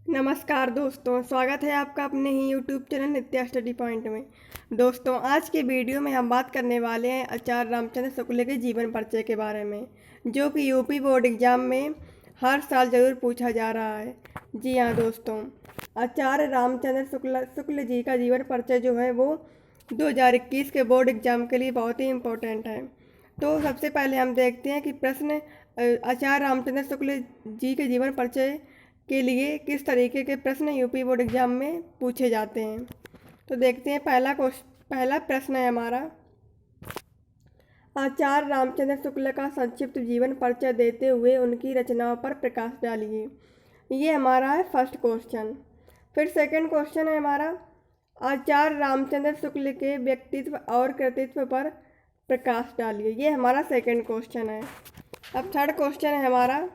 नमस्कार दोस्तों, स्वागत है आपका अपने ही यूट्यूब चैनल नित्या स्टडी पॉइंट में। दोस्तों, आज के वीडियो में हम बात करने वाले हैं आचार्य रामचंद्र शुक्ल के जीवन परिचय के बारे में, जो कि यूपी बोर्ड एग्जाम में हर साल ज़रूर पूछा जा रहा है। जी हाँ दोस्तों, आचार्य रामचंद्र शुक्ल जी का जीवन परिचय जो है वो 2021 के बोर्ड एग्जाम के लिए बहुत ही इम्पोर्टेंट है। तो सबसे पहले हम देखते हैं कि प्रश्न आचार्य रामचंद्र शुक्ल जी के जीवन परिचय के लिए किस तरीके के प्रश्न यूपी बोर्ड एग्जाम में पूछे जाते हैं। तो देखते हैं, पहला प्रश्न है हमारा, आचार्य रामचंद्र शुक्ल का संक्षिप्त जीवन परिचय देते हुए उनकी रचनाओं पर प्रकाश डालिए। ये हमारा है फर्स्ट क्वेश्चन। फिर सेकंड क्वेश्चन है हमारा, आचार्य रामचंद्र शुक्ल के व्यक्तित्व और कृतित्व पर प्रकाश डालिए। ये हमारा सेकंड क्वेश्चन है। अब थर्ड क्वेश्चन है हमारा,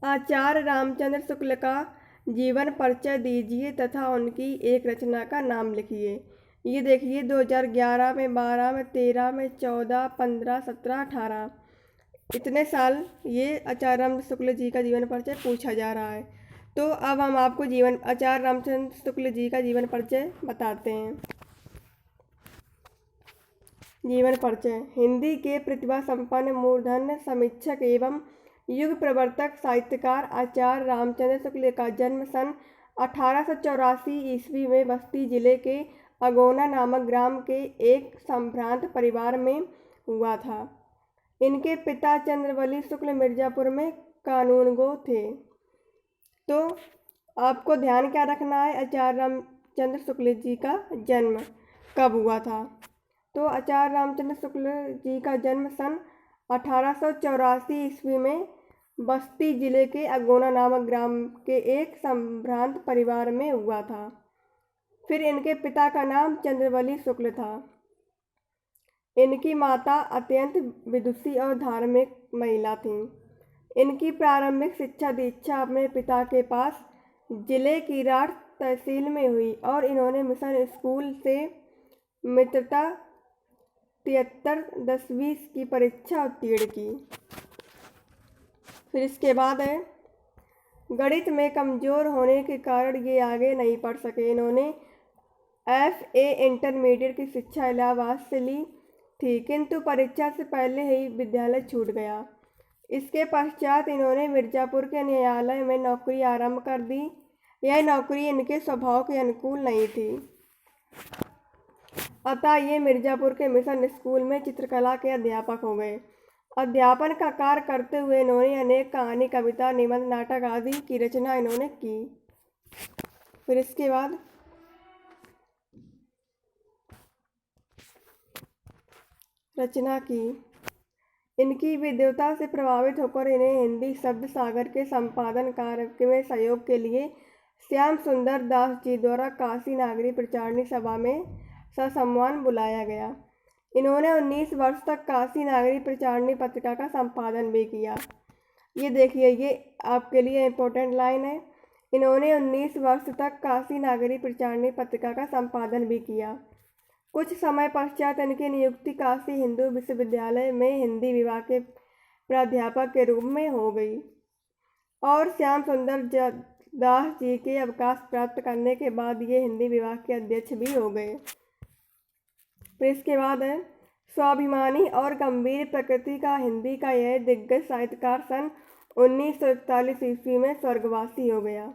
आचार्य रामचंद्र शुक्ल का जीवन परिचय दीजिए तथा उनकी एक रचना का नाम लिखिए। ये देखिए 2011 में, 12 में, 13 में, 14, 15, 17, 18 इतने साल ये आचार्य रामचंद्र शुक्ल जी का जीवन परिचय पूछा जा रहा है। तो अब हम आपको आचार्य रामचंद्र शुक्ल जी का जीवन परिचय बताते हैं। जीवन परिचय। हिंदी के प्रतिभा संपन्न मूर्धन्य समीक्षक एवं युग प्रवर्तक साहित्यकार आचार्य रामचंद्र शुक्ल का जन्म सन 1884 ईस्वी में बस्ती जिले के अगोना नामक ग्राम के एक संभ्रांत परिवार में हुआ था। इनके पिता चंद्रवली शुक्ल मिर्जापुर में कानूनगो थे। तो आपको ध्यान क्या रखना है, आचार्य रामचंद्र शुक्ल जी का जन्म कब हुआ था। तो आचार्य रामचंद्र शुक्ल जी का जन्म सन 1884 ईस्वी में बस्ती जिले के अगोना नामक ग्राम के एक संभ्रांत परिवार में हुआ था। फिर इनके पिता का नाम चंद्रवली शुक्ल था। इनकी माता अत्यंत विदुषी और धार्मिक महिला थीं। इनकी प्रारंभिक शिक्षा दीक्षा अपने पिता के पास जिले की राठ तहसील में हुई और इन्होंने मिशन स्कूल से मित्रता 73 10वीं की परीक्षा उत्तीर्ण की। फिर इसके बाद है, गणित में कमज़ोर होने के कारण ये आगे नहीं पढ़ सके। इन्होंने FA इंटरमीडिएट की शिक्षा इलाहाबाद से ली थी, किंतु परीक्षा से पहले ही विद्यालय छूट गया। इसके पश्चात इन्होंने मिर्ज़ापुर के न्यायालय में नौकरी आरंभ कर दी। यह नौकरी इनके स्वभाव के अनुकूल नहीं थी, अतः ये मिर्ज़ापुर के मिशन स्कूल में चित्रकला के अध्यापक हो गए। अध्यापन का कार्य करते हुए इन्होंने अनेक कहानी, कविता, निबंध, नाटक आदि की रचना इन्होंने की। फिर इसके बाद रचना की। इनकी विद्वता से प्रभावित होकर इन्हें हिंदी शब्द सागर के संपादन कार्य में सहयोग के लिए श्याम सुंदर दास जी द्वारा काशी नागरी प्रचारणी सभा में ससम्मान बुलाया गया। इन्होंने 19 वर्ष तक काशी नागरी प्रचारणी पत्रिका का संपादन भी किया। ये देखिए, ये आपके लिए इम्पोर्टेंट लाइन है। इन्होंने 19 वर्ष तक काशी नागरी प्रचारणी पत्रिका का संपादन भी किया। कुछ समय पश्चात इनकी नियुक्ति काशी हिंदू विश्वविद्यालय में हिंदी विभाग के प्राध्यापक के रूप में हो गई और श्याम सुंदर दास जी के अवकाश प्राप्त करने के बाद ये हिंदी विभाग के अध्यक्ष भी हो गए। फिर इसके बाद है, स्वाभिमानी और गंभीर प्रकृति का हिंदी का यह दिग्गज साहित्यकार सन 1941 ईस्वी में स्वर्गवासी हो गया।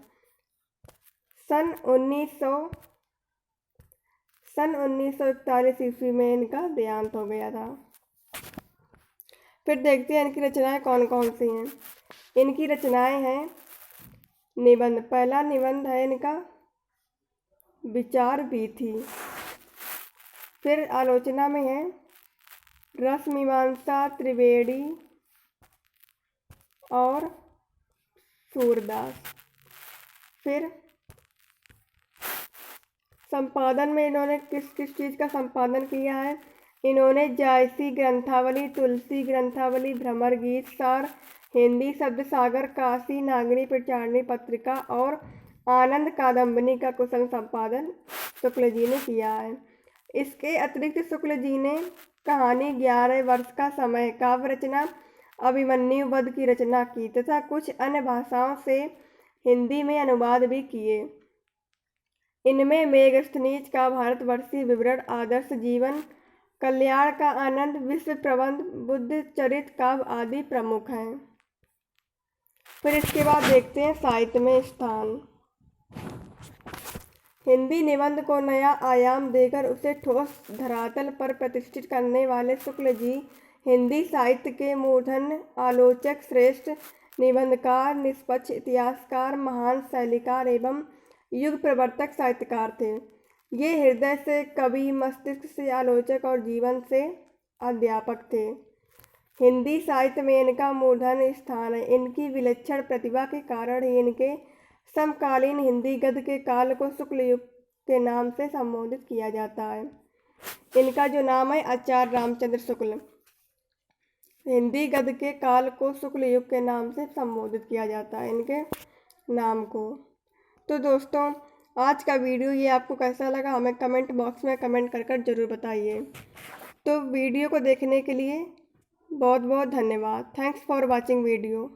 सन 1941 ईस्वी में इनका देहांत हो गया था। फिर देखते हैं इनकी रचनाएं कौन कौन सी हैं। इनकी रचनाएं हैं निबंध। पहला निबंध है इनका विचार भी थी। फिर आलोचना में है रस मीमांसा, त्रिवेणी और सूरदास। फिर संपादन में इन्होंने किस किस चीज़ का संपादन किया है। इन्होंने जायसी ग्रंथावली, तुलसी ग्रंथावली, भ्रमर गीत सार, हिंदी शब्द सागर, काशी नागरी प्रचारणी पत्रिका और आनंद कादम्बिनी का कुशल संपादन शुक्ल जी ने किया है। इसके अतिरिक्त शुक्ल जी ने कहानी 11 वर्ष का समय, काव्य रचना अभिमन्यु वध की रचना की तथा कुछ अन्य भाषाओं से हिंदी में अनुवाद भी किए। इनमें मेगस्थनीज का भारतवर्षीय विवरण, आदर्श जीवन, कल्याण का आनंद, विश्व प्रबंध, बुद्ध चरित काव्य आदि प्रमुख हैं। फिर इसके बाद देखते हैं साहित्य में स्थान। हिंदी निबंध को नया आयाम देकर उसे ठोस धरातल पर प्रतिष्ठित करने वाले शुक्ल जी हिंदी साहित्य के मूर्धन्य आलोचक, श्रेष्ठ निबंधकार, निष्पक्ष इतिहासकार, महान शैलीकार एवं युग प्रवर्तक साहित्यकार थे। ये हृदय से कवि, मस्तिष्क से आलोचक और जीवन से अध्यापक थे। हिंदी साहित्य में इनका मूर्धन्य स्थान है। इनकी विलक्षण प्रतिभा के कारण ही इनके समकालीन हिंदी गद्य के काल को शुक्ल युग के नाम से संबोधित किया जाता है। इनका जो नाम है आचार्य रामचंद्र शुक्ल। हिंदी गद्य के काल को शुक्ल युग के नाम से संबोधित किया जाता है, इनके नाम को। तो दोस्तों, आज का वीडियो ये आपको कैसा लगा हमें कमेंट बॉक्स में कमेंट कर ज़रूर बताइए। तो वीडियो को देखने के लिए बहुत बहुत धन्यवाद। Thanks for watching video.